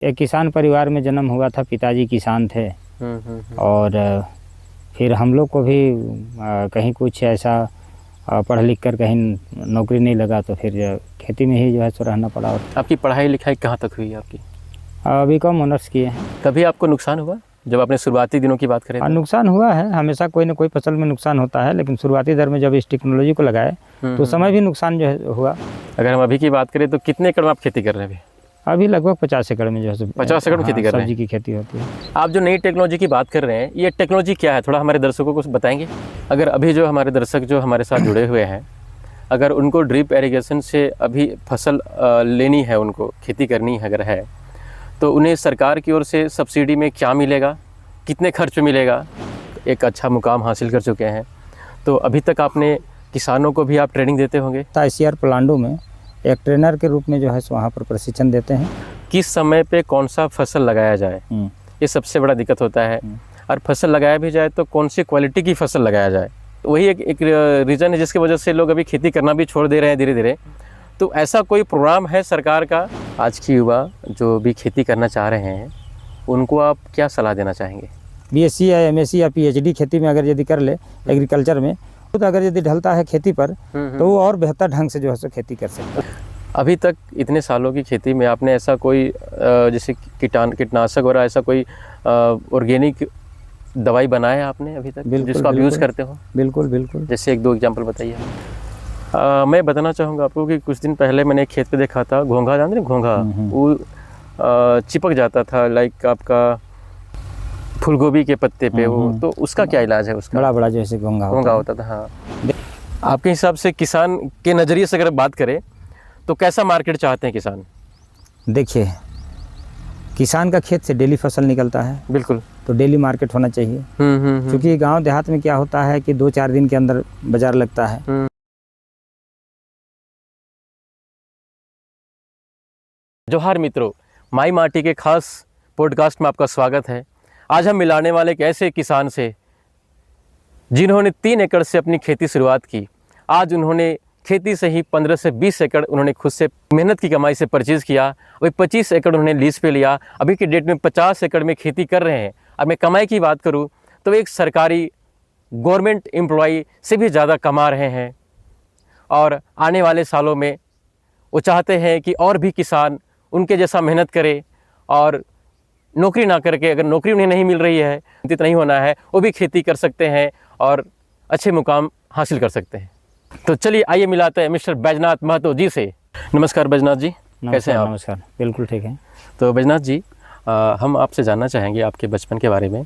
एक किसान परिवार में जन्म हुआ था, पिताजी किसान थे। और फिर हम लोग को भी कहीं कुछ ऐसा पढ़ लिख कर कहीं नौकरी नहीं लगा, तो फिर खेती में ही जो है सो रहना पड़ा। आपकी पढ़ाई लिखाई कहाँ तक हुई आपकी? बीकॉम ऑनर्स किए हैं। कभी आपको नुकसान हुआ जब आपने शुरुआती दिनों की बात करें? नुकसान हुआ है, हमेशा कोई ना कोई फसल में नुकसान होता है, लेकिन शुरुआती दर में जब इस टेक्नोलॉजी को लगाए तो समय भी नुकसान जो है हुआ। अगर हम अभी की बात करें तो कितने एकड़ में आप खेती कर रहे हैं? अभी लगभग 50 एकड़ में जो है 50 एकड़ में खेती कर रहे हैं। सब्जी की खेती होती है। आप जो नई टेक्नोलॉजी की बात कर रहे हैं, ये टेक्नोलॉजी क्या है, थोड़ा हमारे दर्शकों को बताएंगे? अगर अभी जो हमारे दर्शक जो हमारे साथ जुड़े हुए हैं, अगर उनको ड्रिप इरिगेशन से अभी फसल लेनी है, उनको खेती करनी है अगर है, तो उन्हें सरकार की ओर से सब्सिडी में क्या मिलेगा, कितने खर्च मिलेगा? एक अच्छा मुकाम हासिल कर चुके हैं, तो अभी तक आपने किसानों को भी आप ट्रेनिंग देते होंगे? ICR पलांडू में एक ट्रेनर के रूप में जो है वहाँ पर प्रशिक्षण देते हैं। किस समय पे कौन सा फसल लगाया जाए, ये सबसे बड़ा दिक्कत होता है। और फसल लगाया भी जाए तो कौन सी क्वालिटी की फसल लगाया जाए, वही एक रीज़न है जिसकी वजह से लोग अभी खेती करना भी छोड़ दे रहे हैं धीरे धीरे। तो ऐसा कोई प्रोग्राम है सरकार का? आज की युवा जो भी खेती करना चाह रहे हैं, उनको आप क्या सलाह देना चाहेंगे? BSc या MSc या PhD खेती में अगर यदि कर ले, एग्रीकल्चर में, तो अगर यदि ढलता है खेती पर, तो वो और बेहतर ढंग से जो है सो खेती कर सकता है। अभी तक इतने सालों की खेती में आपने ऐसा कोई जैसे कीटनाशक और ऐसा कोई ऑर्गेनिक दवाई बनाया आपने अभी तक जिसको आप यूज़ करते हो? बिल्कुल बिल्कुल। जैसे एक दो एग्जांपल बताइए। मैं बताना चाहूँगा आपको कि कुछ दिन पहले मैंने एक खेत पे देखा था, घोंघा, जानते हैं घोंघा? वो चिपक जाता था, लाइक आपका फूलगोभी के पत्ते पे वो, तो उसका क्या इलाज है? उसका बड़ा जैसे घोंघा होता था। हाँ, आपके हिसाब से किसान के नज़रिए से अगर बात करें तो कैसा मार्केट चाहते हैं किसान? देखिए, किसान का खेत से डेली फसल निकलता है, बिल्कुल, तो डेली मार्केट होना चाहिए। क्योंकि गांव देहात में क्या होता है कि 2-4 दिन के अंदर बाजार लगता है। जोहार मित्रों, माई माटी के खास पॉडकास्ट में आपका स्वागत है। आज हम मिलाने वाले एक ऐसे किसान से जिन्होंने 3 एकड़ से अपनी खेती शुरुआत की। आज उन्होंने खेती से ही 15 से 20 एकड़ उन्होंने खुद से मेहनत की कमाई से परचेज़ किया। अभी 25 एकड़ उन्होंने लीज पे लिया। अभी की डेट में 50 एकड़ में खेती कर रहे हैं। अब मैं कमाई की बात करूं तो एक सरकारी गवर्नमेंट एम्प्लॉई से भी ज़्यादा कमा रहे हैं। और आने वाले सालों में वो चाहते हैं कि और भी किसान उनके जैसा मेहनत करें और नौकरी ना करके, अगर नौकरी उन्हें नहीं मिल रही है, चिंतित नहीं होना है, वो भी खेती कर सकते हैं और अच्छे मुकाम हासिल कर सकते हैं। तो चलिए आइए मिलाते हैं मिस्टर बैजनाथ महतो जी से। नमस्कार बैजनाथ जी, कैसे हैं आप? नमस्कार, बिल्कुल ठीक है। तो बैजनाथ जी, हम आपसे जानना चाहेंगे आपके बचपन के बारे में,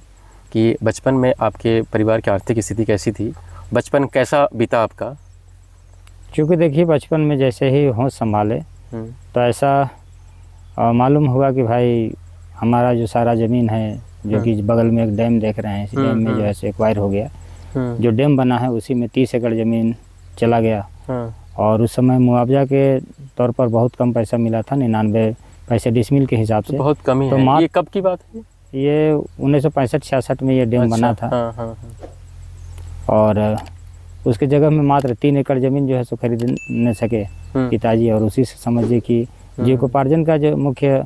कि बचपन में आपके परिवार की आर्थिक स्थिति कैसी थी, बचपन कैसा बीता आपका? क्योंकि देखिए, बचपन में जैसे ही होश संभाले तो ऐसा मालूम हुआ कि भाई हमारा जो सारा ज़मीन है, जो कि बगल में एक डैम देख रहे हैं, इस डैम में जो है सो एक्वायर हो गया। जो डैम बना है उसी में 30 एकड़ ज़मीन चला गया। और उस समय मुआवजा के तौर पर बहुत कम पैसा मिला था, 99 पैसे डिसमिल के हिसाब से। बहुत कम ही तो है। ये कब की बात है? ये 1965-66 में ये डैम बना था। और उसके जगह में मात्र 3 एकड़ ज़मीन जो है सो खरीद न सके पिताजी। और उसी से समझिए कि जीविकोपार्जन का जो मुख्य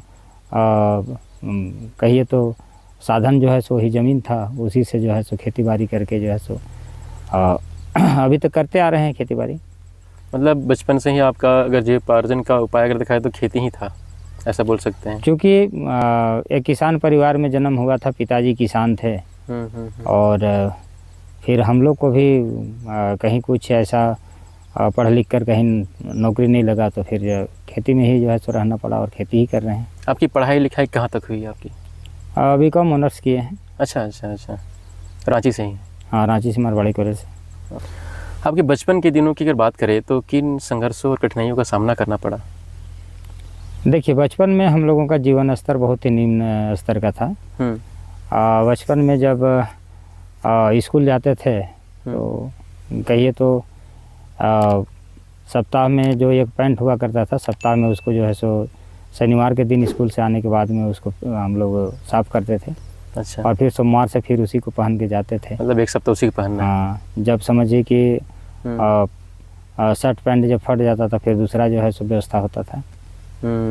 कहिए तो साधन जो है सो ही ज़मीन था। उसी से जो है सो खेती बाड़ी करके जो है सो अभी तक करते आ रहे हैं खेती बाड़ी। मतलब बचपन से ही आपका अगर जीविकोपार्जन का उपाय अगर दिखाए तो खेती ही था, ऐसा बोल सकते हैं? क्योंकि एक किसान परिवार में जन्म हुआ था, पिताजी किसान थे। और फिर हम लोग को भी कहीं कुछ ऐसा पढ़ लिख कर कहीं नौकरी नहीं लगा, तो फिर खेती में ही जो है सो रहना पड़ा और खेती ही कर रहे हैं। आपकी पढ़ाई लिखाई कहाँ तक हुई आपकी? बीकॉम ऑनर्स किए हैं। अच्छा, रांची से ही? हाँ, रांची से, मारवाड़ी कॉलेज से। आपके बचपन के दिनों की अगर बात करें तो किन संघर्षों और कठिनाइयों का सामना करना पड़ा? देखिए, बचपन में हम लोगों का जीवन स्तर बहुत ही निम्न स्तर का था। बचपन में जब स्कूल जाते थे तो कहिए तो सप्ताह में जो एक पैंट हुआ करता था, सप्ताह में उसको जो है सो शनिवार के दिन स्कूल से आने के बाद में उसको हम लोग साफ़ करते थे। अच्छा। और फिर सोमवार से फिर उसी को पहन के जाते थे। मतलब एक सप्ताह उसी को पहनना? हाँ, जब समझिए कि शर्ट पैंट जब फट जाता था, फिर दूसरा जो है सो व्यवस्था होता था।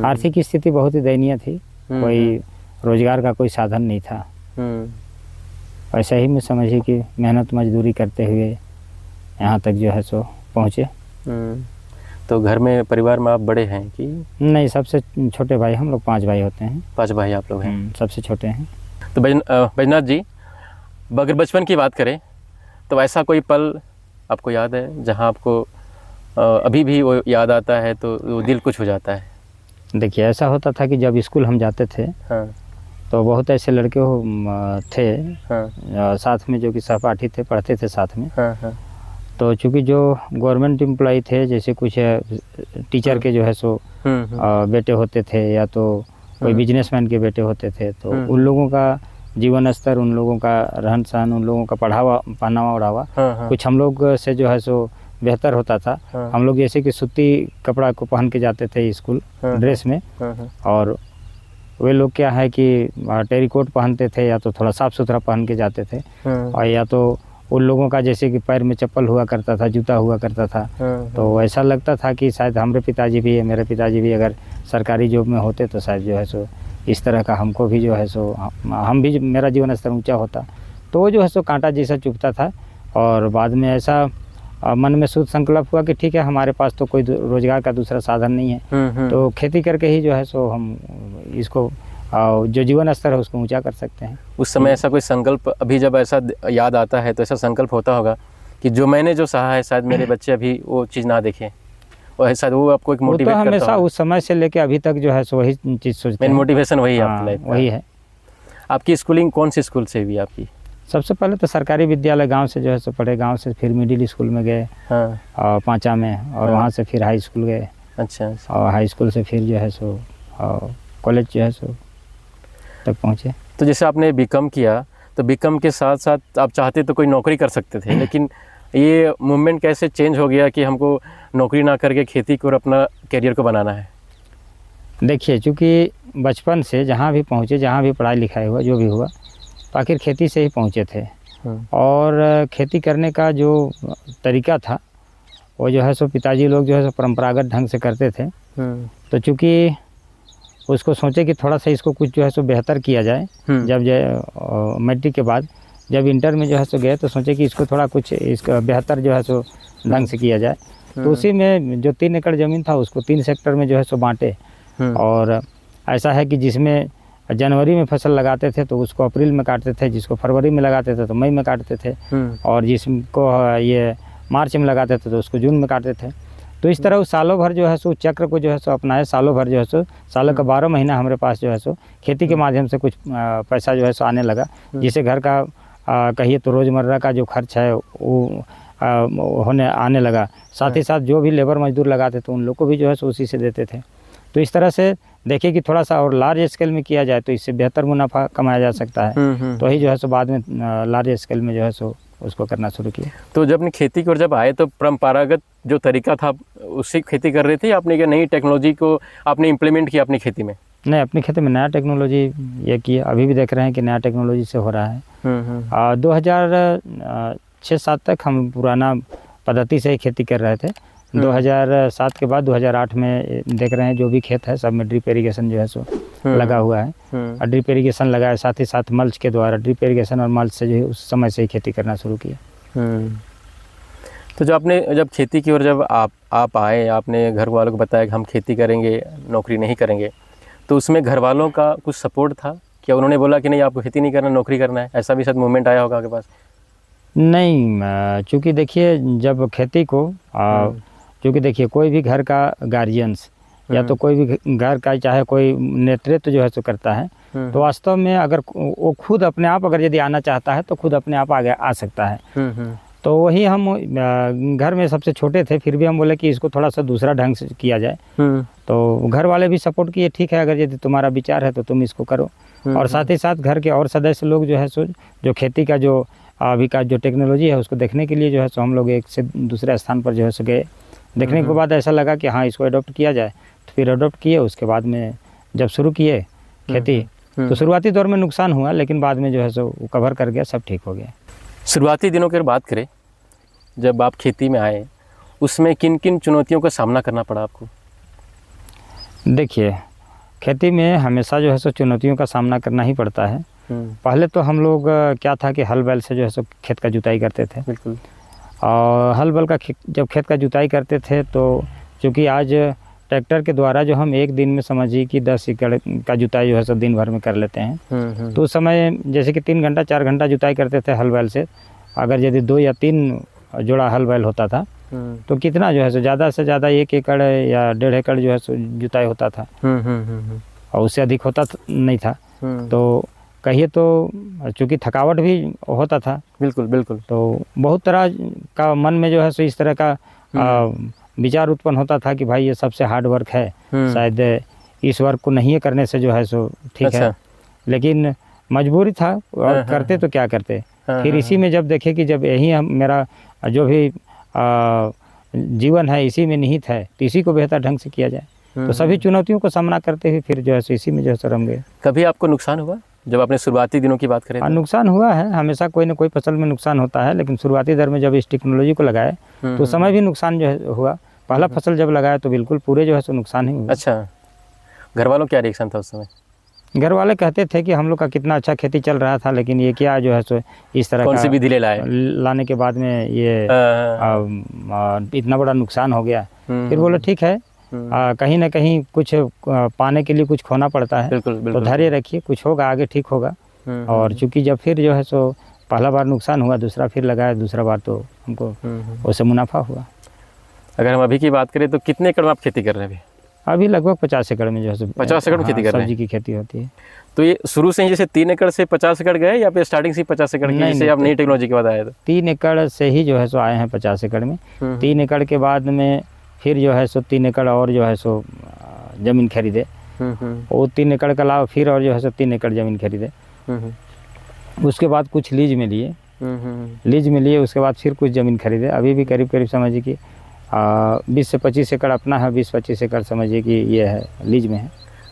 आर्थिक स्थिति बहुत ही दयनीय थी। कोई रोजगार का कोई साधन नहीं था। ऐसा ही में समझिए कि मेहनत मजदूरी करते हुए यहाँ तक जो है सो पहुँचे। तो घर में परिवार में आप बड़े हैं कि? नहीं, सबसे छोटे भाई, हम लोग 5 भाई होते हैं। 5 भाई आप लोग हैं? सबसे छोटे हैं। तो बैजनाथ जी, अगर बचपन की बात करें तो ऐसा कोई पल आपको याद है जहाँ आपको अभी भी वो याद आता है तो वो दिल कुछ हो जाता है? देखिए, ऐसा होता था कि जब स्कूल हम जाते थे, हाँ, तो बहुत ऐसे लड़के थे हाँ, साथ में, जो कि सहपाठी थे, पढ़ते थे साथ में। हाँ, हाँ, तो चूँकि जो गवर्नमेंट एम्प्लॉई थे, जैसे कुछ टीचर के जो है सो बेटे होते थे, या तो कोई बिजनेसमैन के बेटे होते थे, तो उन लोगों का जीवन स्तर, उन लोगों का रहन सहन, उन लोगों का पहनावा ओढ़ावा कुछ हम लोग से जो है सो बेहतर होता था। हम लोग जैसे कि सूती कपड़ा को पहन के जाते थे स्कूल ड्रेस में, और वे लोग क्या है कि टेरिकोट पहनते थे, या तो थोड़ा साफ़ सुथरा पहन के जाते थे, और या तो उन लोगों का जैसे कि पैर में चप्पल हुआ करता था, जूता हुआ करता था। तो ऐसा लगता था कि शायद हमारे पिताजी भी, मेरे पिताजी भी अगर सरकारी जॉब में होते तो शायद जो है सो इस तरह का हमको भी जो है सो, हम भी, मेरा जीवन स्तर ऊंचा होता। तो वो जो है सो कांटा जैसा चुभता था। और बाद में ऐसा मन में सोच संकल्प हुआ कि ठीक है, हमारे पास तो कोई रोजगार का दूसरा साधन नहीं है, तो खेती करके ही जो है सो हम इसको जो जीवन स्तर है उसको ऊंचा कर सकते हैं। उस समय ऐसा कोई संकल्प, अभी जब ऐसा याद आता है तो ऐसा संकल्प होता होगा कि जो मैंने जो सहा है शायद मेरे बच्चे अभी वो चीज़ ना देखें, और शायद वो आपको एक मोटिवेट करता हमेशा उस समय से लेके अभी तक जो है सो वही चीज़ सोचते हैं। मेन मोटिवेशन वही है आपकी लाइफ का? वही है। आपकी स्कूलिंग कौन सी स्कूल से हुई आपकी? सबसे पहले तो सरकारी विद्यालय गांव से जो है सो पढ़े, गांव से फिर मिडिल स्कूल में गए, हाँ, और पांचा में, और वहाँ से फिर हाई स्कूल गए। अच्छा। और हाई स्कूल से फिर जो है सो कॉलेज जो है सो तक पहुँचे। तो जैसे आपने बीकॉम किया, तो बीकॉम के साथ साथ आप चाहते तो कोई नौकरी कर सकते थे, लेकिन ये मूवमेंट कैसे चेंज हो गया कि हमको नौकरी ना करके खेती को और अपना करियर को बनाना है? देखिए, चूँकि बचपन से जहाँ भी पहुँचे, जहाँ भी पढ़ाई लिखाई हुआ, जो भी हुआ, तो आखिर खेती से ही पहुँचे थे। और खेती करने का जो तरीका था वो जो है सो पिताजी लोग जो है सो परंपरागत ढंग से करते थे। तो चूँकि उसको सोचे कि थोड़ा सा इसको कुछ जो है सो बेहतर किया जाए, जब मैट्रिक के बाद जब इंटर में जो है सो गए, तो सोचे कि इसको थोड़ा कुछ इसका बेहतर जो है सो ढंग से किया जाए। तो उसी में जो 3 एकड़ ज़मीन था उसको 3 सेक्टर में जो है सो बांटे। और ऐसा है कि जिसमें जनवरी में फसल लगाते थे तो उसको अप्रैल में काटते थे, जिसको फरवरी में लगाते थे तो मई में काटते थे, और जिसको ये मार्च में लगाते थे तो उसको जून में काटते थे। तो इस तरह उस सालों भर जो है सो चक्र को जो है सो अपनाए। सालों भर जो है सो, सालों का 12 महीना हमारे पास जो है सो खेती के माध्यम से कुछ पैसा जो है सो आने लगा, जिससे घर का कहिए तो रोज़मर्रा का जो खर्च है वो आने लगा। साथ ही साथ जो भी लेबर मजदूर लगाते थे उन लोग को भी जो है सो उसी से देते थे। तो इस तरह से देखिए कि थोड़ा सा और लार्ज स्केल में किया जाए तो इससे बेहतर मुनाफा कमाया जा सकता है। तो ही जो है सो बाद में लार्ज स्केल में जो है सो उसको करना शुरू किया। तो जब अपनी खेती की ओर जब आए तो परंपरागत जो तरीका था उससे खेती कर रहे थे, आपने क्या नई टेक्नोलॉजी को आपने इम्प्लीमेंट किया अपनी खेती में? नहीं, अपनी खेती में नया टेक्नोलॉजी ये किया। अभी भी देख रहे हैं कि नया टेक्नोलॉजी से हो रहा है। 2006-07 तक हम पुराना पद्धति से ही खेती कर रहे थे। 2007 के बाद 2008 में देख रहे हैं जो भी खेत है सब में ड्रिप इरिगेशन जो है सो लगा हुआ है। और ड्रिप इरिगेशन लगाया, साथ ही साथ मल्च के द्वारा ड्रिप इरिगेशन और मल्च से जो है उस समय से ही खेती करना शुरू किया। तो जब खेती की ओर जब आप आए, आपने घर वालों को बताया कि हम खेती करेंगे, नौकरी नहीं करेंगे, तो उसमें घर वालों का कुछ सपोर्ट था क्या? उन्होंने बोला कि नहीं आपको खेती नहीं करना, नौकरी करना है, ऐसा भी शायद मूवमेंट आया होगा आपके पास? नहीं, चूँकि देखिए जब खेती को चूँकि देखिए कोई भी घर का गार्जियंस या तो कोई भी घर का चाहे कोई नेतृत्व जो है सो करता है, तो वास्तव में अगर वो खुद अपने आप अगर यदि आना चाहता है तो खुद अपने आप आगे आ सकता है। तो वही हम घर में सबसे छोटे थे, फिर भी हम बोले कि इसको थोड़ा सा दूसरा ढंग से किया जाए। तो घर वाले भी सपोर्ट किए, ठीक है अगर यदि तुम्हारा विचार है तो तुम इसको करो। और साथ ही साथ घर के और सदस्य लोग जो है सो जो खेती का जो अभी का जो टेक्नोलॉजी है उसको देखने के लिए जो है सो हम लोग एक से दूसरे स्थान पर जो है सो गए। देखने के बाद ऐसा लगा कि हाँ इसको अडॉप्ट किया जाए, तो फिर अडॉप्ट किए। उसके बाद में जब शुरू किए खेती तो शुरुआती दौर में नुकसान हुआ, लेकिन बाद में जो है सो कवर कर गया, सब ठीक हो गया। शुरुआती दिनों की बात करें, जब आप खेती में आए उसमें किन किन चुनौतियों का सामना करना पड़ा आपको? देखिए खेती में हमेशा जो है सो चुनौतियों का सामना करना ही पड़ता है। पहले तो हम लोग क्या था कि हल बैल से जो है सो खेत का जुताई करते थे। बिल्कुल। और हल बैल का जब खेत का जुताई करते थे तो चूँकि आज ट्रैक्टर के द्वारा जो हम एक दिन में समझिए कि 10 एकड़ का जुताई जो है सो दिन भर में कर लेते हैं। तो उस समय जैसे कि 3 घंटा 4 घंटा जुताई करते थे हल बैल से, अगर यदि 2 या 3 जोड़ा हल बैल होता था तो कितना जो है सो ज़्यादा से ज़्यादा 1 एकड़ या 1.5 एकड़ जो है सो जुताई होता था और उससे अधिक होता नहीं था। तो कहिए तो चूँकि थकावट भी होता था। बिल्कुल बिल्कुल। तो बहुत तरह का मन में जो है सो इस तरह का विचार उत्पन्न होता था कि भाई ये सबसे हार्ड वर्क है, शायद इस वर्क को नहीं करने से जो है सो ठीक है, लेकिन मजबूरी था और करते तो क्या करते। फिर इसी में जब देखे कि जब यही हम मेरा जो भी जीवन है इसी में निहित है तो इसी को बेहतर ढंग से किया जाए, तो सभी चुनौतियों को सामना करते हुए फिर जो है सो इसी में जो है सो रम गए। कभी आपको नुकसान हुआ जब आपने शुरुआती दिनों की बात करें? हाँ, नुकसान हुआ है, हमेशा कोई ना कोई फसल में नुकसान होता है, लेकिन शुरुआती दर में जब इस टेक्नोलॉजी को लगाए तो उस समय भी नुकसान जो है हुआ। पहला फसल जब लगाया तो बिल्कुल पूरे जो है सो नुकसान ही हुआ। अच्छा, घर वालों क्या रिएक्शन था उस समय? घर वाले कहते थे कि हम लोग का कितना अच्छा खेती चल रहा था, लेकिन ये क्या जो है सो इस तरह कौन सी विधि ले लाए, लाने के बाद में ये इतना बड़ा नुकसान हो गया। फिर बोले ठीक है, कहीं ना कहीं कुछ पाने के लिए कुछ खोना पड़ता है। बिल्कुल, बिल्कुल। तो धैर्य रखिए, कुछ होगा आगे ठीक होगा। और चूंकि जब फिर जो है सो पहला बार नुकसान हुआ, दूसरा फिर लगाया, दूसरा बार तो हमको उससे मुनाफा हुआ। अगर हम अभी की बात करें तो कितने एकड़ में आप खेती कर रहे हैं अभी? लगभग 50 एकड़ में जो है 50 एकड़ में खेती कर रहे हैं। सब्जी की खेती होती है। तो ये शुरू से ही जैसे 3 एकड़ से 50 एकड़ गए या फिर स्टार्टिंग से 50 एकड़ की, जैसे आप नई टेक्नोलॉजी के बाद आए? तो 3 एकड़ से ही जो है सो आए हैं 50 एकड़ में। 3 एकड़ के बाद में फिर जो है सो 3 एकड़ और जो है सो ज़मीन खरीदे। वो 3 एकड़ के अलावा फिर और जो है सो 3 एकड़ ज़मीन खरीदे। उसके बाद कुछ लीज में लिए, उसके बाद फिर कुछ ज़मीन खरीदे। अभी भी करीब करीब समझिए कि 20 से 25 एकड़ अपना है, 20-25 एकड़ समझिए कि ये है लीज में है।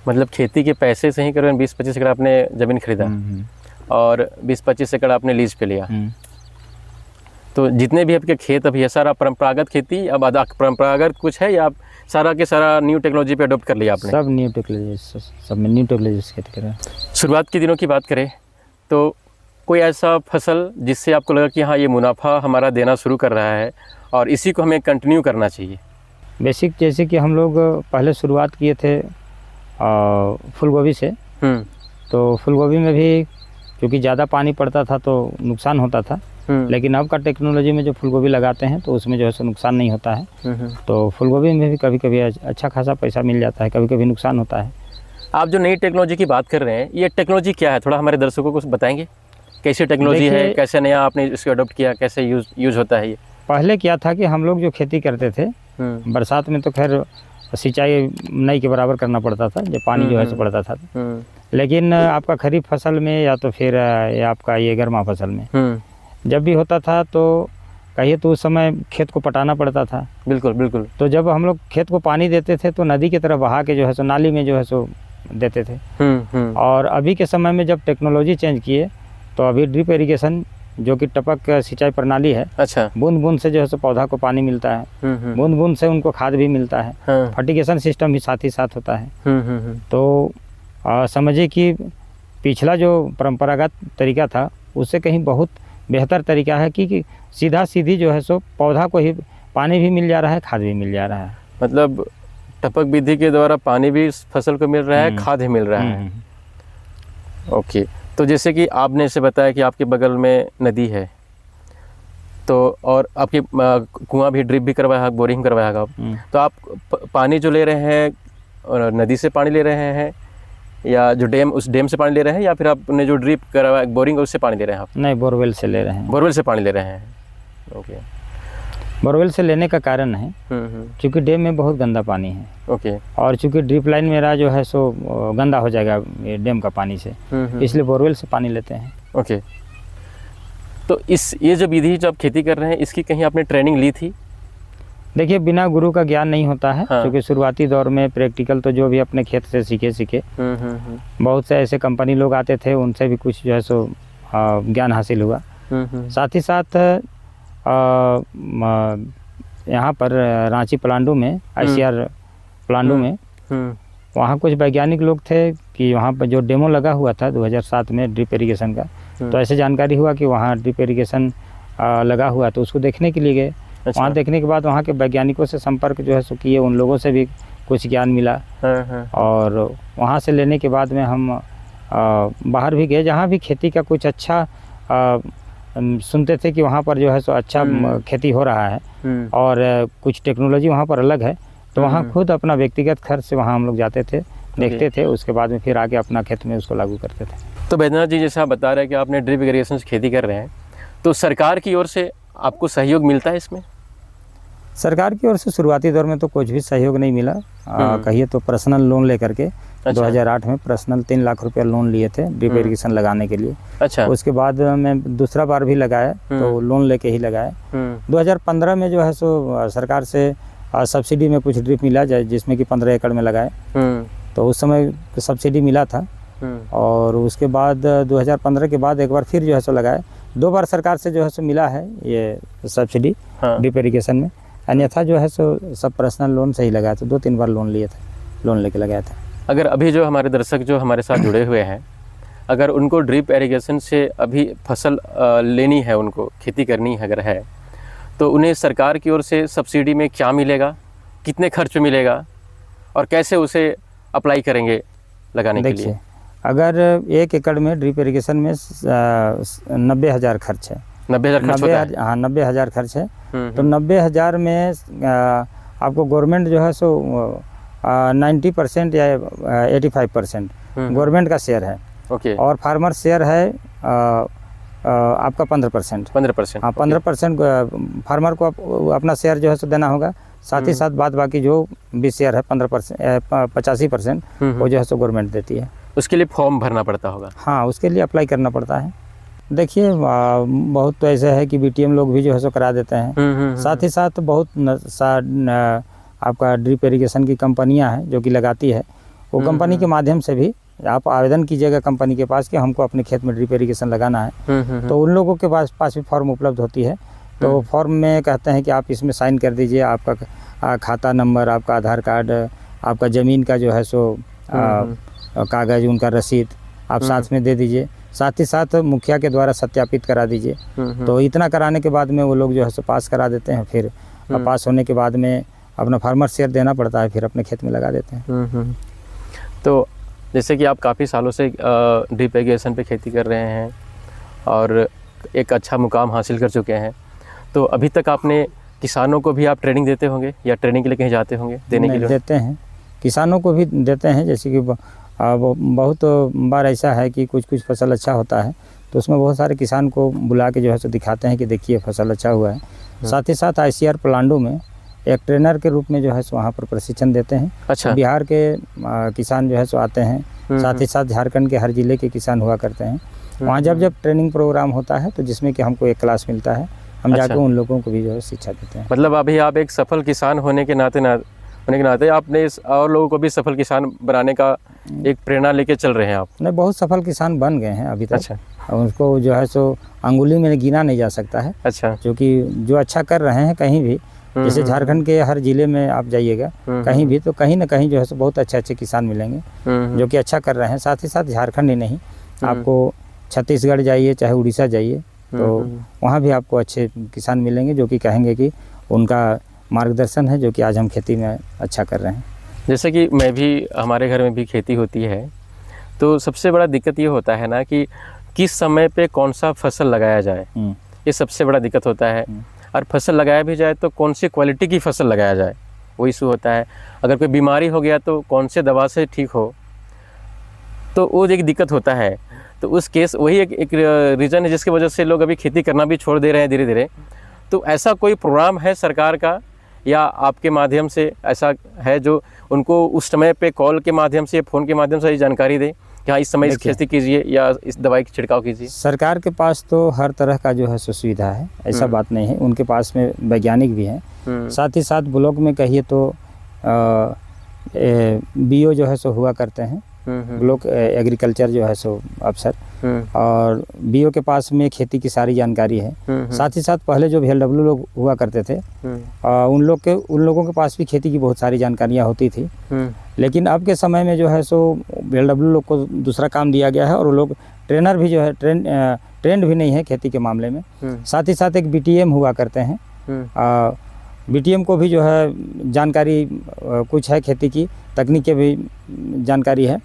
मतलब खेती के पैसे से ही करीबन 20-25 एकड़ आपने ज़मीन खरीदा और 20-25 एकड़ आपने लीज पे लिया। तो जितने भी आपके खेत अभी है सारा परंपरागत खेती, अब परंपरागत कुछ है या आप सारा के सारा न्यू टेक्नोलॉजी पे अडोप्ट कर लिया आपने? सब न्यू टेक्नोलॉजी, सब में न्यू टेक्नोलॉजी से खेती कर रहे हैं। शुरुआत के दिनों की बात करें तो कोई ऐसा फसल जिससे आपको लगा कि हाँ ये मुनाफा हमारा देना शुरू कर रहा है और इसी को हमें कंटिन्यू करना चाहिए? बेसिक जैसे कि हम लोग पहले शुरुआत किए थे फूल गोभी से। तो फूल गोभी में भी क्योंकि ज़्यादा पानी पड़ता था तो नुकसान होता था, लेकिन अब का टेक्नोलॉजी में जो फूल गोभी लगाते हैं तो उसमें जो है सो नुकसान नहीं होता है। तो फूल गोभी में भी कभी कभी अच्छा खासा पैसा मिल जाता है, कभी कभी नुकसान होता है। आप जो नई टेक्नोलॉजी की बात कर रहे हैं, ये टेक्नोलॉजी क्या है, थोड़ा हमारे दर्शकों को बताएंगे? कैसी टेक्नोलॉजी है, कैसे नया आपने इसको अडोप्ट किया, कैसे यूज़ होता है ये? पहले क्या था कि हम लोग जो खेती करते थे बरसात में तो खैर सिंचाई नहीं के बराबर करना पड़ता था, जब पानी जो है सो पड़ता था। लेकिन आपका खरीफ फसल में या तो फिर आपका ये गर्मा फसल में जब भी होता था तो कहिए तो उस समय खेत को पटाना पड़ता था। बिल्कुल बिल्कुल। तो जब हम लोग खेत को पानी देते थे तो नदी की तरफ बहा के जो है सो नाली में जो है सो देते थे। और अभी के समय में जब टेक्नोलॉजी चेंज किए तो अभी ड्रिप इरिगेशन जो कि टपक सिंचाई प्रणाली है। अच्छा। बूंद बूंद से जो है सो पौधा को पानी मिलता है, बूंद बूंद से उनको खाद भी मिलता है। फर्टिगेशन सिस्टम भी साथ ही साथ होता है। तो समझिए कि पिछला जो परंपरागत तरीका था उससे कहीं बहुत बेहतर तरीका है कि सीधा सीधी जो है सो पौधा को ही पानी भी मिल जा रहा है, खाद भी मिल जा रहा है। मतलब टपक विधि के द्वारा पानी भी फसल को मिल रहा है, खाद भी मिल रहा है। ओके, तो जैसे कि आपने इसे बताया कि आपके बगल में नदी है तो और आपके कुआं भी ड्रिप भी करवाया है, बोरिंग करवाया है आप, तो आप पानी जो ले रहे हैं नदी से पानी ले रहे हैं या जो डैम, उस डैम से पानी ले रहे हैं या फिर आपने जो ड्रिप करवाया बोरिंग उससे पानी ले रहे हैं आप? नहीं, बोरवेल से ले रहे हैं। बोरवेल से पानी ले रहे हैं। ओके। बोरवेल से लेने का कारण है क्योंकि डैम में बहुत गंदा पानी है। ओके। और चूँकि ड्रिप लाइन मेरा जो है सो गंदा हो जाएगा डैम का पानी से, इसलिए बोरवेल से पानी लेते हैं। ओके। तो ये जो विधि जो आप खेती कर रहे हैं इसकी कहीं आपने ट्रेनिंग ली थी? देखिए, बिना गुरु का ज्ञान नहीं होता है। क्योंकि शुरुआती दौर में प्रैक्टिकल तो जो भी अपने खेत से सीखे बहुत से ऐसे कंपनी लोग आते थे, उनसे भी कुछ जो है सो ज्ञान हासिल हुआ। साथ ही साथ यहाँ पर रांची पलांडू में ICR पलांडू में वहाँ कुछ वैज्ञानिक लोग थे कि वहाँ पर जो डेमो लगा हुआ था 2007 में ड्रिप इरिगेशन का, तो ऐसे जानकारी हुआ कि वहाँ ड्रिप इरिगेशन लगा हुआ, तो उसको देखने के लिए गए। अच्छा। वहाँ देखने के बाद वहाँ के वैज्ञानिकों से संपर्क जो है सो किए, उन लोगों से भी कुछ ज्ञान मिला। और वहाँ से लेने के बाद में हम बाहर भी गए, जहाँ भी खेती का कुछ अच्छा सुनते थे कि वहाँ पर जो है सो अच्छा खेती हो रहा है और कुछ टेक्नोलॉजी वहाँ पर अलग है, तो वहाँ खुद अपना व्यक्तिगत खर्च से वहाँ हम लोग जाते थे, देखते थे, उसके बाद में फिर आगे अपना खेत में उसको लागू करते थे। तो बैद्यनाथ जी, जैसे आप बता रहे हैं कि आपने ड्रिप इरिगेशन से खेती कर रहे हैं, तो सरकार की ओर से आपको सहयोग मिलता है इसमें? सरकार की ओर से शुरुआती दौर में तो कुछ भी सहयोग नहीं मिला। कहिए तो पर्सनल लोन लेकर के 2008 में पर्सनल 3 लाख रुपया लोन लिए थे ड्रिप इरिगेशन लगाने के लिए। अच्छा। उसके बाद मैं दूसरा बार भी लगाया, तो लोन लेके ही लगाया। 2015 में जो है सो सरकार से सब्सिडी में कुछ ड्रिप मिला, जिसमें कि 15 एकड़ में लगाए, तो उस समय सब्सिडी मिला था। और उसके बाद 2015 के बाद एक बार फिर जो है सो लगाए। 2 बार सरकार से जो है सो मिला है ये सब्सिडी ड्रिप इरिगेशन में, अन्यथा जो है सो सब पर्सनल लोन से ही लगाया था। 2-3 बार लोन लिए थे, लोन लेके लगाया था। अगर अभी जो हमारे दर्शक जो हमारे साथ जुड़े हुए हैं, अगर उनको ड्रिप इरिगेशन से अभी फसल लेनी है, उनको खेती करनी है अगर है, तो उन्हें सरकार की ओर से सब्सिडी में क्या मिलेगा, कितने खर्च मिलेगा और कैसे उसे अप्लाई करेंगे लगाने के लिए? अगर 1 एकड़ में ड्रिप इरिगेशन में 90,000 खर्च है। 90,000 खर्च होता है? हाँ, 90,000 खर्च है। तो 90,000 में आपको गवर्नमेंट जो है सो 90% या 85% गवर्नमेंट का शेयर है। ओके। और फार्मर शेयर है आपका 15%। 15%? हाँ, 15% फार्मर को अपना शेयर जो है सो देना होगा। साथ ही साथ बाद बाकी जो भी शेयर है 85% वो जो है सो गवर्नमेंट देती है। उसके लिए फॉर्म भरना पड़ता होगा? हाँ, उसके लिए अप्लाई करना पड़ता है। देखिए बहुत तो ऐसे है कि बीटीएम लोग भी जो है सो करा देते हैं। साथ ही साथ बहुत आपका ड्रिप इरिगेशन की कंपनियां हैं जो कि लगाती है, वो कंपनी के माध्यम से भी आप आवेदन कीजिएगा कंपनी के पास कि हमको अपने खेत में ड्रिप इरिगेशन लगाना है, तो उन लोगों के पास भी फॉर्म उपलब्ध होती है। तो फॉर्म में कहते हैं कि आप इसमें साइन कर दीजिए, आपका खाता नंबर, आपका आधार कार्ड, आपका ज़मीन का जो है सो कागज़, उनका रसीद आप साथ में दे दीजिए। साथ ही साथ मुखिया के द्वारा सत्यापित करा दीजिए। तो इतना कराने के बाद में वो लोग जो है सो पास करा देते हैं। फिर पास होने के बाद में अपना फार्मर शेयर देना पड़ता है, फिर अपने खेत में लगा देते हैं। तो जैसे कि आप काफ़ी सालों से ड्रिप इरिगेशन पे खेती कर रहे हैं और एक अच्छा मुकाम हासिल कर चुके हैं, तो अभी तक आपने किसानों को भी आप ट्रेनिंग देते होंगे या ट्रेनिंग के लिए कहीं जाते होंगे देने के लिए? देते हैं, किसानों को भी देते हैं। जैसे कि वो बहुत बार ऐसा है कि कुछ फसल अच्छा होता है, तो उसमें बहुत सारे किसान को बुला के जो है सो दिखाते हैं कि देखिए फसल अच्छा हुआ है। साथ ही साथ ICR प्लांडो में एक ट्रेनर के रूप में जो है सो वहाँ पर प्रशिक्षण देते हैं। अच्छा। बिहार के किसान जो है सो आते हैं, साथ ही साथ झारखंड के हर जिले के किसान हुआ करते हैं। वहाँ जब ट्रेनिंग प्रोग्राम होता है तो जिसमें कि हमको एक क्लास मिलता है, हम जाकर उन लोगों को भी जो है शिक्षा देते हैं। मतलब अभी आप एक सफल किसान होने के नाते आपने और लोगों को भी सफल किसान बनाने का एक प्रेरणा लेके चल रहे हैं आप? नहीं, बहुत सफल किसान बन गए हैं अभी तक। अच्छा। उनको जो है सो अंगुली में गिना नहीं जा सकता है। अच्छा। क्योंकि जो अच्छा कर रहे हैं कहीं भी, जैसे झारखंड के हर जिले में आप जाइएगा कहीं भी, तो कहीं ना कहीं जो है सो बहुत अच्छे किसान मिलेंगे जो कि अच्छा कर रहे हैं। साथ ही साथ झारखंड ही नहीं, आपको छत्तीसगढ़ जाइए चाहे उड़ीसा जाइए, तो वहाँ भी आपको अच्छे किसान मिलेंगे जो कि कहेंगे कि उनका मार्गदर्शन है जो कि आज हम खेती में अच्छा कर रहे हैं। जैसे कि मैं भी, हमारे घर में भी खेती होती है, तो सबसे बड़ा दिक्कत ये होता है ना कि किस समय पे कौन सा फसल लगाया जाए, ये सबसे बड़ा दिक्कत होता है। और फसल लगाया भी जाए तो कौन सी क्वालिटी की फसल लगाया जाए, वो इशू होता है। अगर कोई बीमारी हो गया तो कौन से दवा से ठीक हो, तो वो एक दिक्कत होता है। तो उस केस वही एक रीज़न है जिसकी वजह से लोग अभी खेती करना भी छोड़ दे रहे हैं धीरे धीरे। तो ऐसा कोई प्रोग्राम है सरकार का या आपके माध्यम से ऐसा है जो उनको उस समय पे कॉल के माध्यम से, फ़ोन के माध्यम से जानकारी दे कि हाँ इस समय इस खेती कीजिए या इस दवाई की छिड़काव कीजिए? सरकार के पास तो हर तरह का जो है सो सुविधा है, ऐसा बात नहीं है। उनके पास में वैज्ञानिक भी हैं। साथ ही साथ ब्लॉक में कहिए तो BO जो है सो हुआ करते हैं, ब्लॉक एग्रीकल्चर जो है सो अफसर, और बीओ के पास में खेती की सारी जानकारी है। साथ ही साथ पहले जो VLW लोग हुआ करते थे उन लोगों के पास भी खेती की बहुत सारी जानकारियाँ होती थी। लेकिन अब के समय में जो है सो VLW लोग को दूसरा काम दिया गया है और वो लोग ट्रेनर भी जो है ट्रेंड भी नहीं है खेती के मामले में। साथ ही साथ एक BTM हुआ करते हैं, BTM को भी जो है जानकारी कुछ है, खेती की तकनीक भी जानकारी है।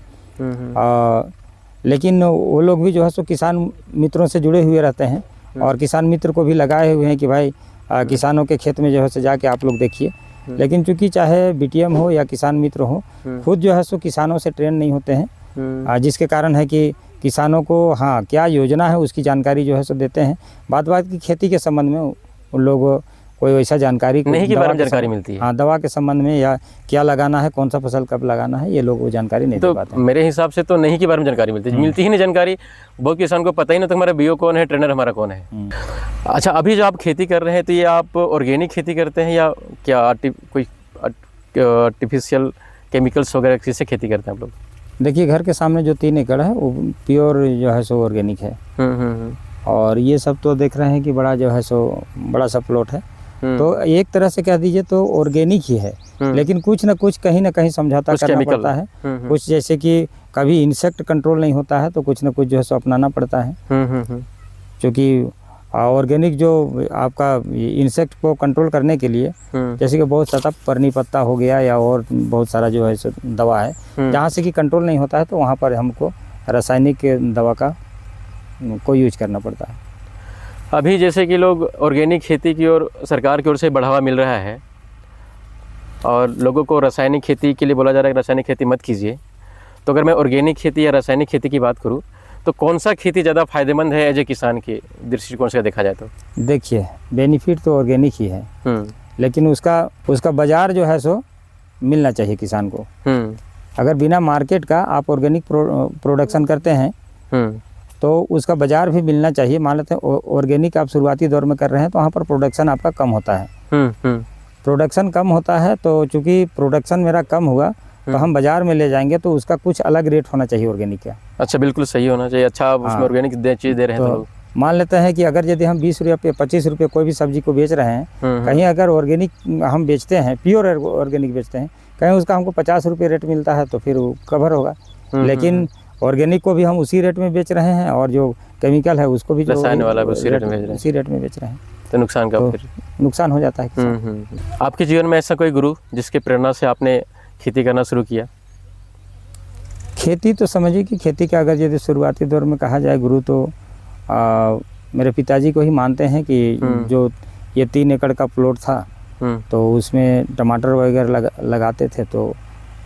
लेकिन वो लोग भी जो है सो किसान मित्रों से जुड़े हुए रहते हैं और किसान मित्र को भी लगाए हुए हैं कि भाई किसानों के खेत में जो है सो जाके आप लोग देखिए। लेकिन चूंकि चाहे BTM हो या किसान मित्र हो, खुद जो है सो किसानों से ट्रेन नहीं होते हैं, जिसके कारण है कि किसानों को हाँ क्या योजना है उसकी जानकारी जो है सो देते हैं। बात की खेती के संबंध में उन लोग कोई वैसा जानकारी नहीं के बारे में जानकारी मिलती है। हाँ, दवा के संबंध में या क्या लगाना है, कौन सा फसल कब लगाना है, ये लोग वो जानकारी नहीं दे पाते। मेरे हिसाब से तो नहीं के बारे में जानकारी मिलती ही नहीं जानकारी। बहुत किसान को पता ही नहीं तो हमारा बीओ कौन है, ट्रेनर हमारा कौन है। अच्छा, अभी जो आप खेती कर रहे हैं तो ये आप ऑर्गेनिक खेती करते हैं या क्या कोई आर्टिफिशियल केमिकल्स वगैरह किससे खेती करते हैं आप लोग? देखिए, घर के सामने जो 3 एकड़ है वो प्योर जो है सो ऑर्गेनिक है। और ये सब तो देख रहे हैं कि बड़ा जो है सो बड़ा सा प्लॉट है, तो एक तरह से कह दीजिए तो ऑर्गेनिक ही है। लेकिन कुछ न कुछ कहीं ना कहीं समझौता करना पड़ता है। कुछ जैसे कि कभी इंसेक्ट कंट्रोल नहीं होता है तो कुछ न कुछ जो है सो अपनाना पड़ता है, क्योंकि ऑर्गेनिक जो आपका इंसेक्ट को कंट्रोल करने के लिए जैसे कि बहुत सारा परनी पत्ता हो गया या और बहुत सारा जो है सो दवा है, जहाँ से कि कंट्रोल नहीं होता है तो वहाँ पर हमको रासायनिक दवा का को यूज करना पड़ता है। अभी जैसे कि लोग ऑर्गेनिक खेती की ओर सरकार की ओर से बढ़ावा मिल रहा है और लोगों को रासायनिक खेती के लिए बोला जा रहा है कि रासायनिक खेती मत कीजिए, तो अगर मैं ऑर्गेनिक खेती या रासायनिक खेती की बात करूं तो कौन सा खेती ज़्यादा फायदेमंद है एज ए किसान के दृष्टिकोण से देखा जाए तो? देखिए, बेनिफिट तो ऑर्गेनिक ही है, लेकिन उसका बाजार जो है सो मिलना चाहिए किसान को। अगर बिना मार्केट का आप ऑर्गेनिक प्रोडक्शन करते हैं तो उसका बाजार भी मिलना चाहिए। मान लेते हैं ऑर्गेनिक आप शुरुआती दौर में कर रहे हैं तो वहाँ पर प्रोडक्शन आपका कम होता है। प्रोडक्शन कम होता है तो चूँकि प्रोडक्शन मेरा कम हुआ तो हम बाजार में ले जाएंगे तो उसका कुछ अलग रेट होना चाहिए ऑर्गेनिक का। अच्छा, बिल्कुल सही होना चाहिए। अच्छा, उसमें ऑर्गेनिक चीज़ दे रहे हैं तो मान लेते हैं कि अगर यदि हम 20 रुपये 25 रुपये कोई भी सब्जी को बेच रहे हैं, कहीं अगर ऑर्गेनिक हम बेचते हैं, प्योर ऑर्गेनिक बेचते हैं, कहीं उसका हमको 50 रुपये रेट मिलता है तो फिर वो कवर होगा। लेकिन ऑर्गेनिक को भी हम उसी रेट में बेच रहे हैं और जो केमिकल है उसको भी रसायन वाला उसी रेट में बेच रहे हैं, तो नुकसान का फिर नुकसान हो जाता है। आपके जीवन में ऐसा कोई गुरु जिसके प्रेरणा से आपने खेती करना शुरू किया? खेती तो समझिए कि खेती का अगर यदि शुरुआती दौर में कहा जाए गुरु तो मेरे पिताजी को ही मानते हैं कि जो ये 3 एकड़ का प्लॉट था तो उसमें टमाटर वगैरह लगाते थे, तो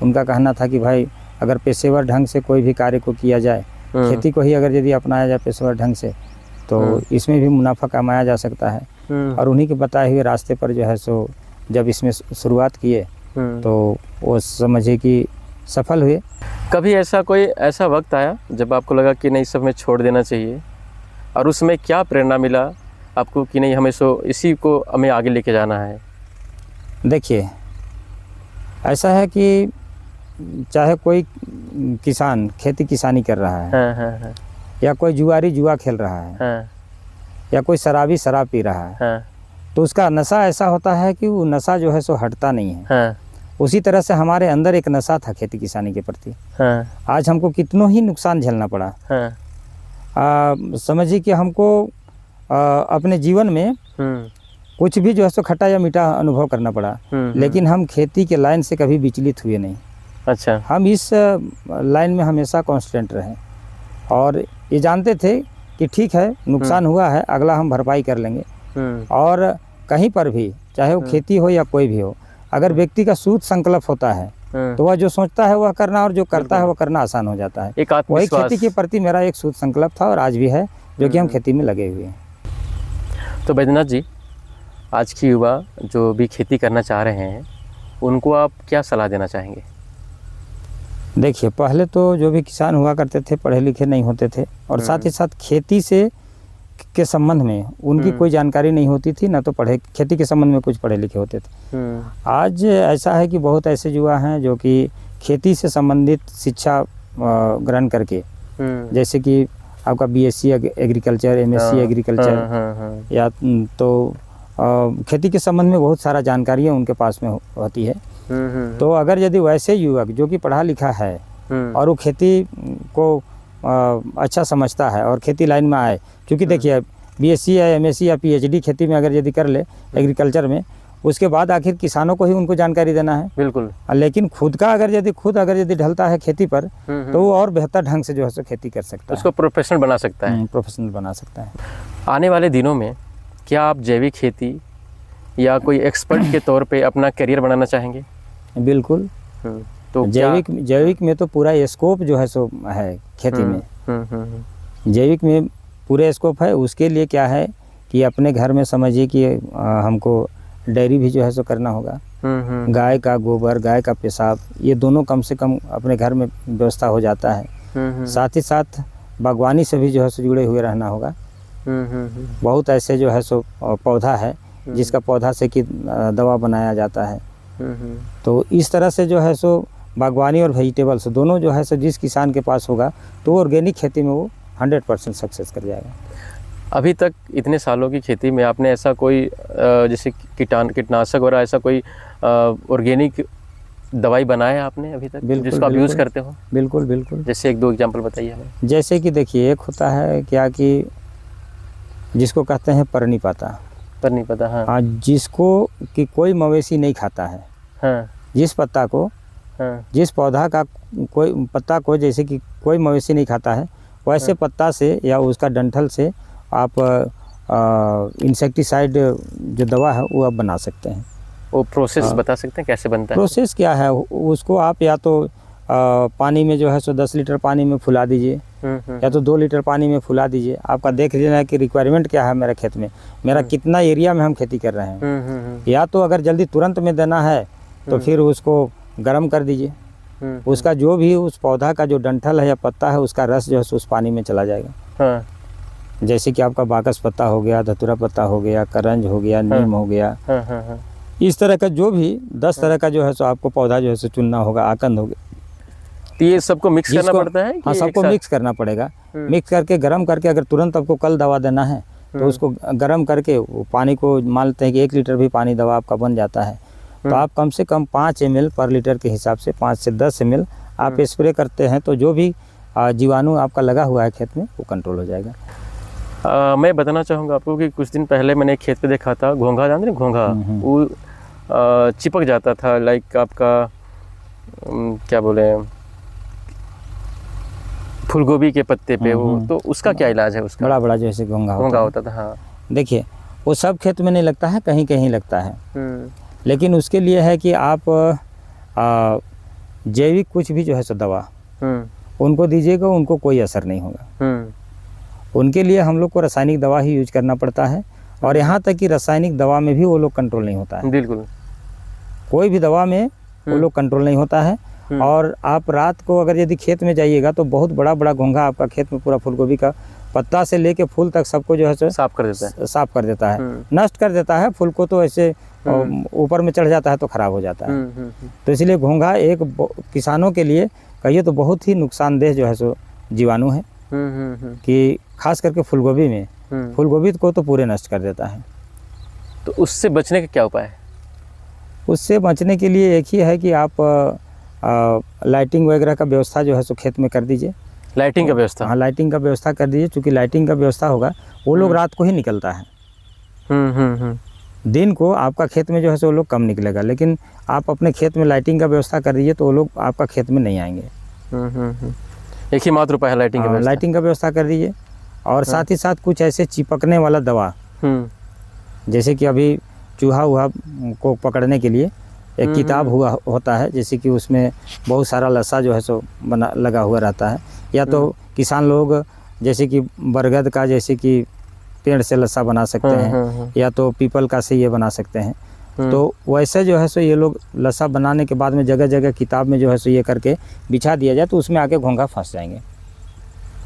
उनका कहना था कि भाई अगर पेशेवर ढंग से कोई भी कार्य को किया जाए, खेती को ही अगर यदि अपनाया जाए पेशेवर ढंग से तो इसमें भी मुनाफा कमाया जा सकता है। और उन्हीं के बताए हुए रास्ते पर जो है सो जब इसमें शुरुआत किए तो वो समझिए कि सफल हुए। कभी ऐसा वक्त आया जब आपको लगा कि नहीं, सब में छोड़ देना चाहिए, और उसमें क्या प्रेरणा मिला आपको कि नहीं, हमें इसी को हमें आगे लेके जाना है? देखिए, ऐसा है कि चाहे कोई किसान खेती किसानी कर रहा है, या कोई जुआ खेल रहा है, या कोई शराबी शराब पी रहा है, तो उसका नशा ऐसा होता है कि वो नशा जो है सो हटता नहीं है। उसी तरह से हमारे अंदर एक नशा था खेती किसानी के प्रति। आज हमको कितनों ही नुकसान झेलना पड़ा। समझिए कि हमको अपने जीवन में कुछ भी जो है सो खट्टा या मीठा अनुभव करना पड़ा, लेकिन हम खेती के लाइन से कभी विचलित हुए नहीं। अच्छा, हम इस लाइन में हमेशा कांस्टेंट रहे और ये जानते थे कि ठीक है, नुकसान हुआ है, अगला हम भरपाई कर लेंगे। और कहीं पर भी, चाहे वो खेती हो या कोई भी हो, अगर व्यक्ति का सूद संकल्प होता है तो वह जो सोचता है वह करना और जो करता है वह करना आसान हो जाता है। वही खेती के प्रति मेरा एक सूद संकल्प था और आज भी है, जो कि हम खेती में लगे हुए हैं। तो बैद्यनाथ जी, आज की युवा जो भी खेती करना चाह रहे हैं उनको आप क्या सलाह देना चाहेंगे? देखिए, पहले तो जो भी किसान हुआ करते थे पढ़े लिखे नहीं होते थे और साथ ही साथ खेती से के संबंध में उनकी कोई जानकारी नहीं होती थी, ना तो खेती के संबंध में कुछ पढ़े लिखे होते थे। आज ऐसा है कि बहुत ऐसे युवा हैं जो कि खेती से संबंधित शिक्षा ग्रहण करके, जैसे कि आपका बीएससी एग्रीकल्चर, एमएससी एग्रीकल्चर, या तो खेती के संबंध में बहुत सारा जानकारियाँ उनके पास में होती है। तो अगर यदि वैसे युवक जो कि पढ़ा लिखा है और वो खेती को अच्छा समझता है और खेती लाइन में आए, क्योंकि देखिए बीएससी या एमएससी या पीएचडी खेती में अगर यदि कर ले एग्रीकल्चर में, उसके बाद आखिर किसानों को ही उनको जानकारी देना है। बिल्कुल। लेकिन खुद अगर यदि ढलता है खेती पर, तो वो और बेहतर ढंग से जो है सो खेती कर सकता है, उसको प्रोफेशनल बना सकता है। प्रोफेशनल बना सकता है। आने वाले दिनों में क्या आप जैविक खेती या कोई एक्सपर्ट के तौर पे अपना करियर बनाना चाहेंगे? बिल्कुल। तो जैविक में तो पूरा स्कोप जो है सो है खेती में। जैविक में पूरे स्कोप है। उसके लिए क्या है कि अपने घर में समझिए कि हमको डेयरी भी जो है सो करना होगा। गाय का गोबर, गाय का पेशाब, ये दोनों कम से कम अपने घर में व्यवस्था हो जाता है। साथ ही साथ बागवानी से भी जो है सो जुड़े हुए रहना होगा। बहुत ऐसे जो है सो पौधा है जिसका पौधा से कि दवा बनाया जाता है। तो इस तरह से जो है सो बागवानी और वेजिटेबल्स दोनों जो है सो जिस किसान के पास होगा तो ऑर्गेनिक खेती में वो 100% सक्सेस कर जाएगा। अभी तक इतने सालों की खेती में आपने ऐसा कोई जैसे कीटनाशक और ऐसा कोई ऑर्गेनिक दवाई बनाया आपने अभी तक जिसको आप यूज़ करते हो? बिल्कुल बिल्कुल। जैसे 1-2 एग्जांपल बताइए हमें। जैसे कि देखिए, एक होता है क्या कि जिसको कहते हैं परनी पत्ता। परनी पत्ता, हाँ। जिसको कि कोई मवेशी नहीं खाता है। हाँ। जिस पत्ता को, हाँ। जिस पौधा का कोई पत्ता को जैसे कि कोई मवेशी नहीं खाता है, वैसे हाँ। पत्ता से या उसका डंठल से आप इंसेक्टिसाइड जो दवा है वो आप बना सकते हैं। वो प्रोसेस बता सकते हैं कैसे बनता है? प्रोसेस क्या है, उसको आप या तो पानी में जो है सो 10 लीटर पानी में फुला दीजिए, या तो 2 लीटर पानी में फुला दीजिए। आपका देख लेना है कि रिक्वायरमेंट क्या है मेरे खेत में, मेरा कितना एरिया में हम खेती कर रहे हैं। या तो अगर जल्दी तुरंत में देना है तो फिर उसको गर्म कर दीजिए। उसका जो भी उस पौधा का जो डंठल है या पत्ता है, उसका रस जो है उस पानी में चला जाएगा। जैसे कि आपका बाकस पत्ता हो गया, धतूरा पत्ता हो गया, करंज हो गया, नीम हो गया, इस तरह का जो भी 10 तरह का जो है सो आपको पौधा जो है सो चुनना होगा, आकंद हो गया। तो ये सबको मिक्स करना पड़ता है? हाँ, सबको मिक्स करना पड़ेगा। मिक्स करके गर्म करके, अगर तुरंत आपको कल दवा देना है तो उसको गर्म करके वो पानी को, मान लेते हैं कि 1 लीटर भी पानी दवा आपका बन जाता है, तो आप कम से कम 5 ml पर लीटर के हिसाब से 5 से 10 ml आप स्प्रे करते हैं, तो जो भी जीवाणु आपका लगा हुआ है खेत में वो कंट्रोल हो जाएगा। मैं बताना चाहूँगा आपको कि कुछ दिन पहले मैंने एक खेत पे देखा था, घोंघा, जानते हैं घोंघा, वो चिपक जाता था, लाइक आपका क्या बोले, फूलगोभी के पत्ते पे वो, तो उसका क्या इलाज है? उसका बड़ा बड़ा जैसे घोंघा होता था। हाँ, देखिए वो सब खेत में नहीं लगता है, कहीं कहीं लगता है। लेकिन उसके लिए है कि आप जैविक कुछ भी जो है सो दवा उनको दीजिएगा, उनको कोई असर नहीं होगा। उनके लिए हम लोग को रासायनिक दवा ही यूज करना पड़ता है, और यहाँ तक कि रासायनिक दवा में भी वो लोग कंट्रोल नहीं होता है। बिल्कुल, कोई भी दवा में वो लोग कंट्रोल नहीं होता है। और आप रात को अगर यदि खेत में जाइएगा तो बहुत बड़ा बड़ा घोंघा आपका खेत में पूरा फूलगोभी का पत्ता से लेके फूल तक सबको जो है साफ कर देता है, नष्ट कर देता है। फूल को तो ऐसे ऊपर में चढ़ जाता है तो खराब हो जाता है। तो इसलिए घोंघा एक किसानों के लिए कहिए तो बहुत ही नुकसानदेह जो है सो जीवाणु है, कि खास करके फूलगोभी में, फूलगोभी को तो पूरे नष्ट कर देता है। तो उससे बचने का क्या उपाय है? उससे बचने के लिए एक ही है कि आप लाइटिंग वगैरह का व्यवस्था जो है सो खेत में कर दीजिए। लाइटिंग का व्यवस्था? हाँ, लाइटिंग का व्यवस्था कर दीजिए, क्योंकि लाइटिंग का व्यवस्था होगा वो लोग रात को ही निकलता है। दिन को आपका खेत में जो है सो वो लोग कम निकलेगा, लेकिन आप अपने खेत में लाइटिंग का व्यवस्था कर दीजिए तो वो लोग आपका खेत में नहीं आएंगे। एक ही मात्र उपाय है लाइटिंग का व्यवस्था कर दीजिए। और साथ ही साथ कुछ ऐसे चिपकने वाला दवा, जैसे कि अभी चूहा वूहा को पकड़ने के लिए एक किताब होता है, जैसे कि उसमें बहुत सारा लस्सा जो है सो बना लगा हुआ रहता है। या तो किसान लोग जैसे कि बरगद का, जैसे कि पेड़ से लस्सा बना सकते हैं, या तो पीपल का से ये बना सकते हैं। तो वैसे जो है सो ये लोग लस्सा बनाने के बाद में जगह जगह किताब में जो है सो ये करके बिछा दिया जाए, तो उसमें आके घोंघा फंस जाएंगे।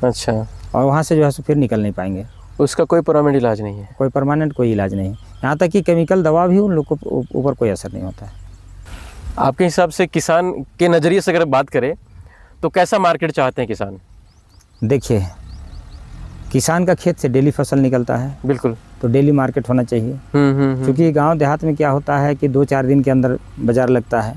अच्छा। और वहाँ से जो है सो फिर निकल नहीं पाएंगे। उसका कोई परमानेंट इलाज नहीं है? कोई परमानेंट कोई इलाज नहीं। यहाँ तक कि केमिकल दवा भी उन लोग को ऊपर कोई असर नहीं होता है। आपके हिसाब से किसान के नज़रिए से अगर बात करें तो कैसा मार्केट चाहते हैं किसान? देखिए, किसान का खेत से डेली फसल निकलता है, बिल्कुल। तो डेली मार्केट होना चाहिए। क्योंकि गांव देहात में क्या होता है कि 2-4 दिन के अंदर बाज़ार लगता है।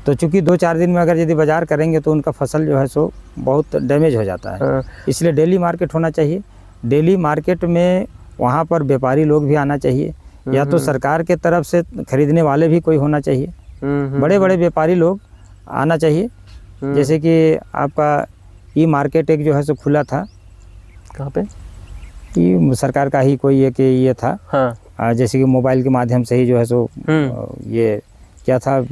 तो चूँकि 2-4 दिन में अगर यदि बाज़ार करेंगे तो उनका फसल जो है सो बहुत डैमेज हो जाता है। इसलिए डेली मार्केट होना चाहिए। डेली मार्केट में वहाँ पर व्यापारी लोग भी आना चाहिए, या तो सरकार के तरफ से खरीदने वाले भी कोई होना चाहिए। बड़े बड़े व्यापारी लोग आना चाहिए। जैसे कि आपका ई मार्केट एक जो है सो खुला था। कहाँ पे? ये सरकार का ही कोई एक ये था। हाँ। जैसे कि मोबाइल के माध्यम से ही जो है सो ये क्या था,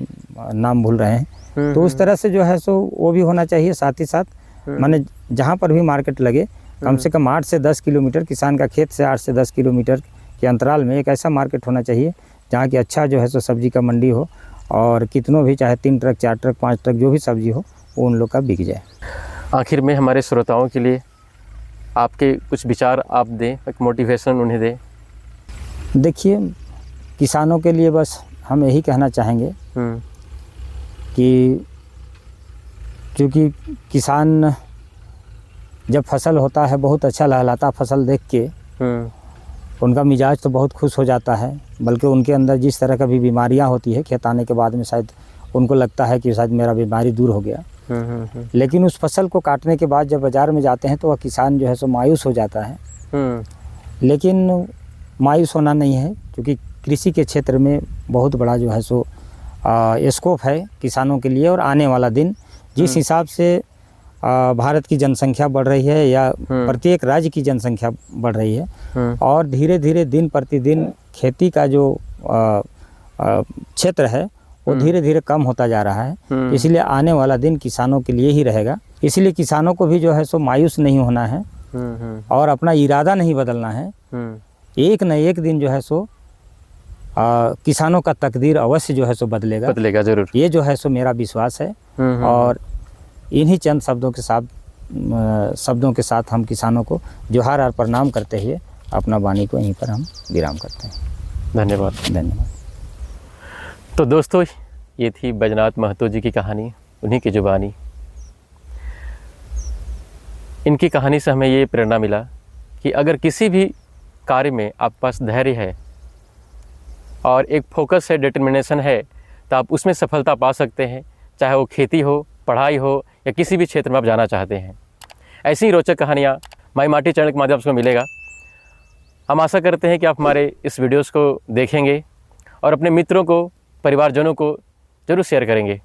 नाम भूल रहे हैं। तो उस तरह से जो है सो वो भी होना चाहिए। साथ ही साथ माने जहाँ पर भी मार्केट लगे, कम से कम 8 से 10 किलोमीटर, किसान का खेत से 8 से 10 किलोमीटर के अंतराल में एक ऐसा मार्केट होना चाहिए जहाँ की अच्छा जो है सो सब्जी का मंडी हो, और कितनों भी, चाहे 3 ट्रक 4 ट्रक 5 ट्रक जो भी सब्जी हो वो उन लोग का बिक जाए। आखिर में हमारे श्रोताओं के लिए आपके कुछ विचार आप दें, एक मोटिवेशन उन्हें दें। देखिए, किसानों के लिए बस हम यही कहना चाहेंगे कि क्योंकि किसान जब फसल होता है, बहुत अच्छा लहलहाता फसल देख के उनका मिजाज तो बहुत खुश हो जाता है, बल्कि उनके अंदर जिस तरह का भी बीमारियां होती है, खेत आने के बाद में शायद उनको लगता है कि शायद मेरा बीमारी दूर हो गया। लेकिन उस फसल को काटने के बाद जब बाज़ार में जाते हैं तो वह किसान जो है सो मायूस हो जाता है। लेकिन मायूस होना नहीं है, क्योंकि कृषि के क्षेत्र में बहुत बड़ा जो है सो स्कोप है किसानों के लिए। और आने वाला दिन जिस हिसाब से भारत की जनसंख्या बढ़ रही है, या प्रत्येक राज्य की जनसंख्या बढ़ रही है, और धीरे धीरे दिन प्रतिदिन खेती का जो क्षेत्र है वो धीरे धीरे कम होता जा रहा है। इसलिए आने वाला दिन किसानों के लिए ही रहेगा। इसलिए किसानों को भी जो है सो मायूस नहीं होना है, और अपना इरादा नहीं बदलना है। एक न एक दिन जो है सो किसानों का तकदीर अवश्य जो है सो बदलेगा ज़रूर। ये जो है सो मेरा विश्वास है। और इन्हीं चंद शब्दों के साथ हम किसानों को जोहार और प्रणाम करते हुए अपना वाणी को यहीं पर हम विराम करते हैं। धन्यवाद। तो दोस्तों, ये थी बैजनाथ महतो जी की कहानी, उन्हीं की जुबानी। इनकी कहानी से हमें ये प्रेरणा मिला कि अगर किसी भी कार्य में आपके पास धैर्य है और एक फोकस है, डिटर्मिनेशन है, तो आप उसमें सफलता पा सकते हैं। चाहे वो खेती हो, पढ़ाई हो, या किसी भी क्षेत्र में आप जाना चाहते हैं। ऐसी ही रोचक कहानियाँ माई माटी चैनल के माध्यम से मिलेगा। हम आशा करते हैं कि आप हमारे इस वीडियोस को देखेंगे और अपने मित्रों को, परिवारजनों को ज़रूर शेयर करेंगे।